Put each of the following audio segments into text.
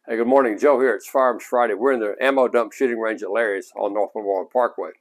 Hey, good morning. Joe here. It's Firearms Friday. We're in the ammo dump shooting range at Larry's on North Memorial Parkway.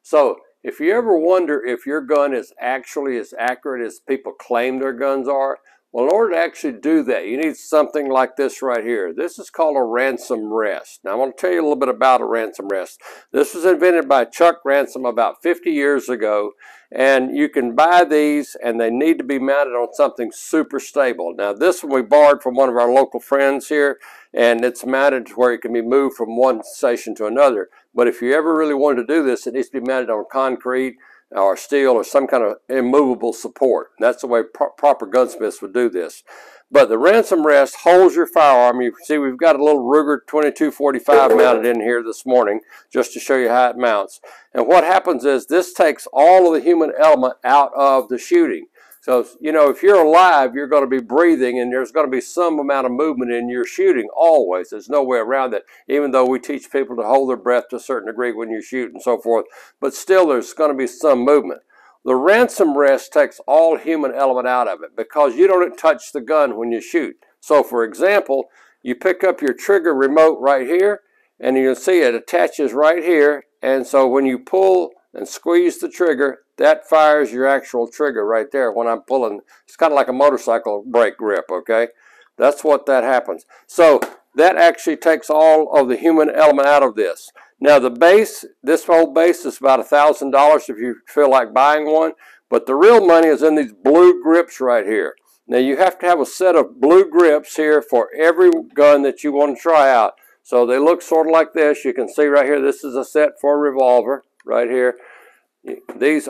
So if you ever wonder if your gun is actually as accurate as people claim their guns are, well, in order to actually do that, you need something like this right here. This is called a Ransom Rest. Now, I want to tell you a little bit about a Ransom Rest. This was invented by Chuck Ransom about 50 years ago, and you can buy these, and they need to be mounted on something super stable. Now, this one we borrowed from one of our local friends here, and it's mounted to where it can be moved from one station to another. But if you ever really wanted to do this, it needs to be mounted on concrete or steel or some kind of immovable support. That's the way proper gunsmiths would do this. But the Ransom Rest holds your firearm. You can see we've got a little Ruger 2245 mounted in here this morning just to show you how it mounts. And what happens is this takes all of the human element out of the shooting. So, you know, if you're alive, you're going to be breathing, and there's going to be some amount of movement in your shooting always. There's no way around it, even though we teach people to hold their breath to a certain degree when you shoot and so forth. But still, there's going to be some movement. The Ransom Rest takes all human element out of it because you don't touch the gun when you shoot. So, for example, you pick up your trigger remote right here, and you'll see it attaches right here. And so when you pull and squeeze the trigger, that fires your actual trigger right there when I'm pulling. It's kind of like a motorcycle brake grip, okay? That's what that happens. So that actually takes all of the human element out of this. Now the base, this whole base is about $1,000 if you feel like buying one, but the real money is in these blue grips right here. Now you have to have a set of blue grips here for every gun that you want to try out. So they look sort of like this. You can see right here, this is a set for a revolver right here.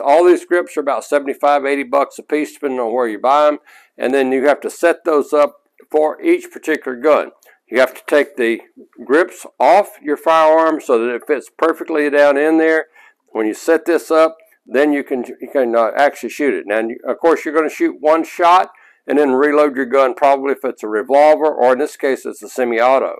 All these grips are about 75, 80 bucks a piece, depending on where you buy them. And then you have to set those up for each particular gun. You have to take the grips off your firearm so that it fits perfectly down in there. When you set this up, then you can actually shoot it. Now, of course, you're going to shoot one shot and then reload your gun, probably if it's a revolver, or in this case, it's a semi-auto.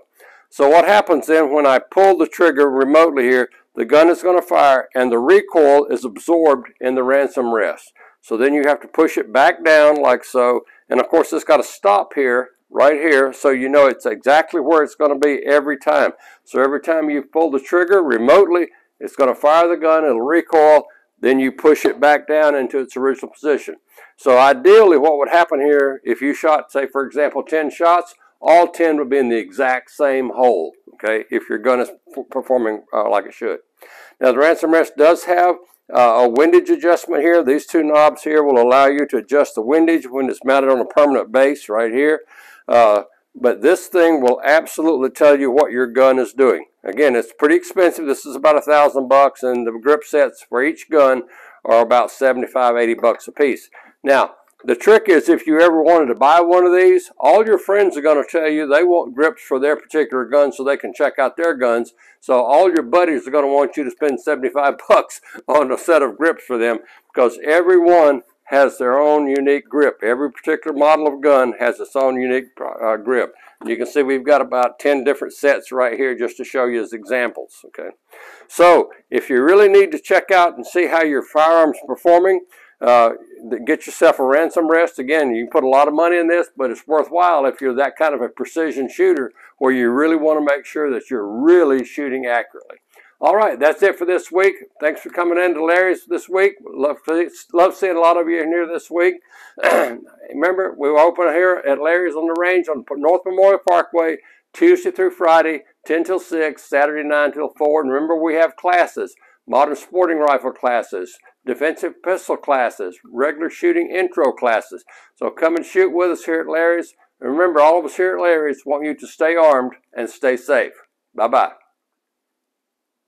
So what happens then when I pull the trigger remotely here, the gun is going to fire and the recoil is absorbed in the Ransom Rest. So then you have to push it back down like so. And of course, it's got to stop here, right here, so you know it's exactly where it's going to be every time. So every time you pull the trigger remotely, it's going to fire the gun, it'll recoil, then you push it back down into its original position. So ideally, what would happen here, if you shot, say for example, 10 shots, all 10 would be in the exact same hole, okay, if your gun is performing like it should. Now, the Ransom Rest does have a windage adjustment here. These two knobs here will allow you to adjust the windage when it's mounted on a permanent base right here. But this thing will absolutely tell you what your gun is doing. Again, it's pretty expensive. This is about $1,000, and the grip sets for each gun are about 75, 80 bucks a piece. Now, the trick is if you ever wanted to buy one of these, all your friends are going to tell you they want grips for their particular gun so they can check out their guns. So all your buddies are going to want you to spend 75 bucks on a set of grips for them because everyone has their own unique grip. Every particular model of gun has its own unique grip. You can see we've got about 10 different sets right here just to show you as examples. Okay, so if you really need to check out and see how your firearm's performing, get yourself a Ransom Rest. Again, you can put a lot of money in this, but it's worthwhile if you're that kind of a precision shooter where you really want to make sure that you're really shooting accurately. All right, that's it for this week. Thanks for coming in to Larry's this week. Love seeing a lot of you in here this week. Remember, we're open here at Larry's on the range on North Memorial Parkway, Tuesday through Friday, 10 till 6, Saturday 9 till 4. And remember, we have classes, modern sporting rifle classes, defensive pistol classes, regular shooting intro classes. So come and shoot with us here at Larry's. And remember, all of us here at Larry's want you to stay armed and stay safe. Bye-bye.